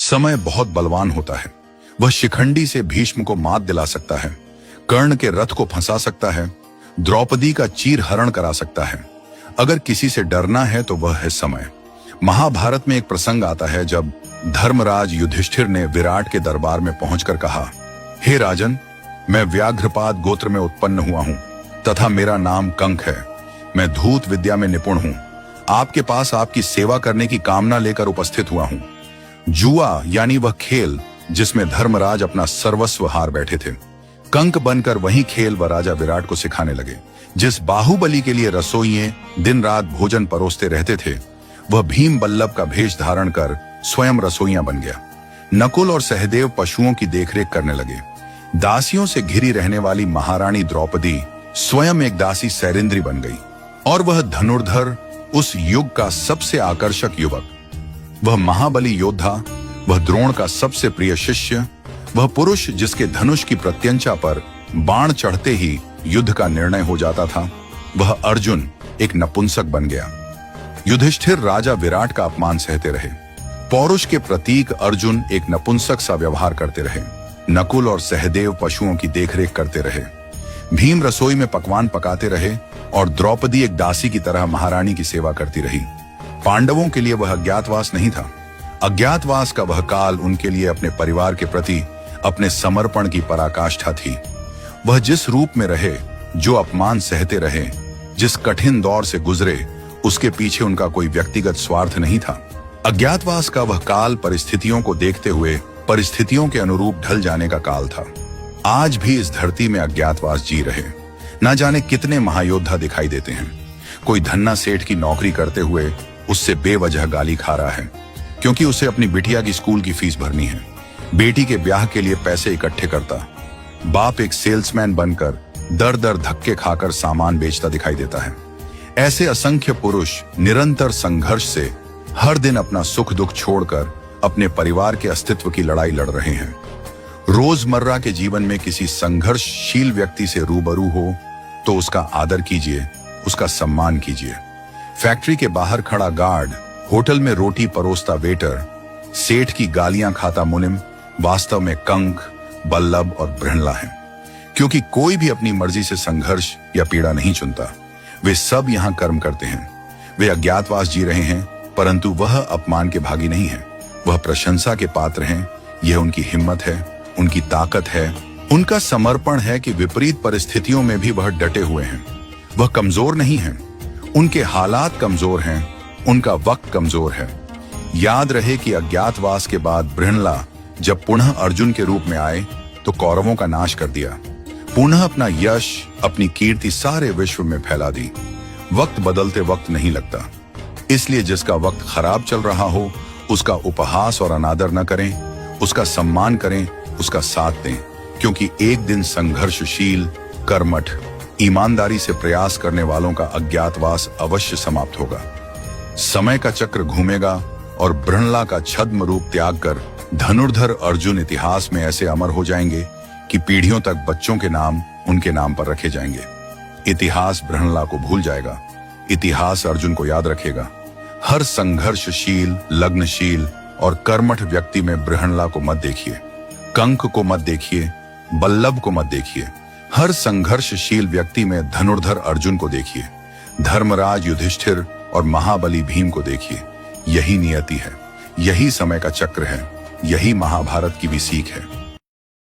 समय बहुत बलवान होता है। वह शिखंडी से भीष्म को मात दिला सकता है, कर्ण के रथ को फंसा सकता है, द्रौपदी का चीर हरण करा सकता है। अगर किसी से डरना है तो वह है समय। महाभारत में एक प्रसंग आता है जब धर्मराज युधिष्ठिर ने विराट के दरबार में पहुंचकर कहा, हे राजन, मैं व्याघ्रपाद गोत्र में उत्पन्न हुआ हूं तथा मेरा नाम कंक है। मैं धूत विद्या में निपुण हूं। आपके पास आपकी सेवा करने की कामना लेकर उपस्थित हुआ हूं। जुआ यानी वह खेल जिसमें धर्मराज अपना सर्वस्व हार बैठे थे, कंक बनकर वही खेल वह राजा विराट को सिखाने लगे। जिस बाहुबली के लिए रसोइये दिन रात भोजन परोसते रहते थे, वह भीम बल्लभ का भेष धारण कर स्वयं रसोइया बन गया। नकुल और सहदेव पशुओं की देखरेख करने लगे। दासियों से घिरी रहने वाली महारानी द्रौपदी स्वयं एक दासी सैरिंद्री बन गई और वह धनुर्धर, उस युग का सबसे आकर्षक युवक, वह महाबली योद्धा, वह द्रोण का सबसे प्रिय शिष्य, वह पुरुष जिसके धनुष की प्रत्यंचा पर बाण चढ़ते ही युद्ध का निर्णय हो जाता था, वह अर्जुन एक नपुंसक बन गया। युधिष्ठिर राजा विराट का अपमान सहते रहे। पौरुष के प्रतीक अर्जुन एक नपुंसक सा व्यवहार करते रहे। नकुल और सहदेव पशुओं की देखरेख करते रहे। भीम रसोई में पकवान पकाते रहे और द्रौपदी एक दासी की तरह महारानी की सेवा करती रही। पांडवों के लिए वह अज्ञातवास नहीं था। अज्ञातवास का वह काल उनके लिए अपने परिवार के प्रति अपने समर्पण की पराकाष्ठा थी। वह जिस रूप में रहे, जो अपमान सहते रहे, जिस कठिन दौर से गुजरे, उसके पीछे उनका कोई व्यक्तिगत स्वार्थ नहीं था। अज्ञातवास का वह काल परिस्थितियों को देखते हुए परिस्थितियों के अनुरूप ढल जाने का काल था। आज भी इस धरती में अज्ञातवास जी रहे। न जाने कितने महायोद्धा दिखाई देते हैं। कोई धन्ना सेठ की नौकरी करते हुए उससे बेवजह गाली खा रहा है क्योंकि उसे अपनी बिटिया की स्कूल की फीस भरनी है। बेटी के ब्याह के लिए पैसे इकट्ठे करता। बाप एक सेल्समैन बनकर दर दर धक्के खाकर सामान बेचता दिखाई देता है। ऐसे असंख्य पुरुष निरंतर संघर्ष से हर दिन अपना सुख दुख छोड़कर अपने परिवार के अस्तित्व की लड़ाई लड़ रहे हैं। रोजमर्रा के जीवन में किसी संघर्षशील व्यक्ति से रूबरू हो तो उसका आदर कीजिए, उसका सम्मान कीजिए। फैक्ट्री के बाहर खड़ा गार्ड, होटल में रोटी परोसता वेटर, सेठ की गालियां खाता मुनिम वास्तव में कंक, बल्लभ और बृहणला है। क्योंकि कोई भी अपनी मर्जी से संघर्ष या पीड़ा नहीं चुनता। वे सब यहाँ कर्म करते हैं। वे अज्ञातवास जी रहे हैं, परंतु वह अपमान के भागी नहीं है। वह प्रशंसा के पात्र हैं। यह उनकी हिम्मत है, उनकी ताकत है, उनका समर्पण है कि विपरीत परिस्थितियों में भी वह डटे हुए हैं। वह कमजोर नहीं है। उनके हालात कमजोर हैं, उनका वक्त कमजोर है। याद रहे कि अज्ञातवास के बाद बृहणला जब पुनः अर्जुन के रूप में आए तो कौरवों का नाश कर दिया। पुनः अपना यश, अपनी कीर्ति सारे विश्व में फैला दी। वक्त बदलते वक्त नहीं लगता, इसलिए जिसका वक्त खराब चल रहा हो उसका उपहास और अनादर न करें, उसका सम्मान करें, उसका साथ दें। क्योंकि एक दिन संघर्षशील, कर्मठ, ईमानदारी से प्रयास करने वालों का अज्ञातवास अवश्य समाप्त होगा। समय का चक्र घूमेगा और बृहणला का छद्म रूप त्याग कर धनुर्धर अर्जुन इतिहास में ऐसे अमर हो जाएंगे कि पीढ़ियों तक बच्चों के नाम उनके नाम पर रखे जाएंगे। इतिहास बृहणला को भूल जाएगा, इतिहास अर्जुन को याद रखेगा। हर संघर्षशील, लग्नशील और कर्मठ व्यक्ति में बृहणला को मत देखिए, कंक को मत देखिए, बल्लभ को मत देखिए। हर संघर्षशील व्यक्ति में धनुर्धर अर्जुन को देखिए, धर्मराज युधिष्ठिर और महाबली भीम को देखिए। यही नियति है, यही समय का चक्र है, यही महाभारत की भी सीख है।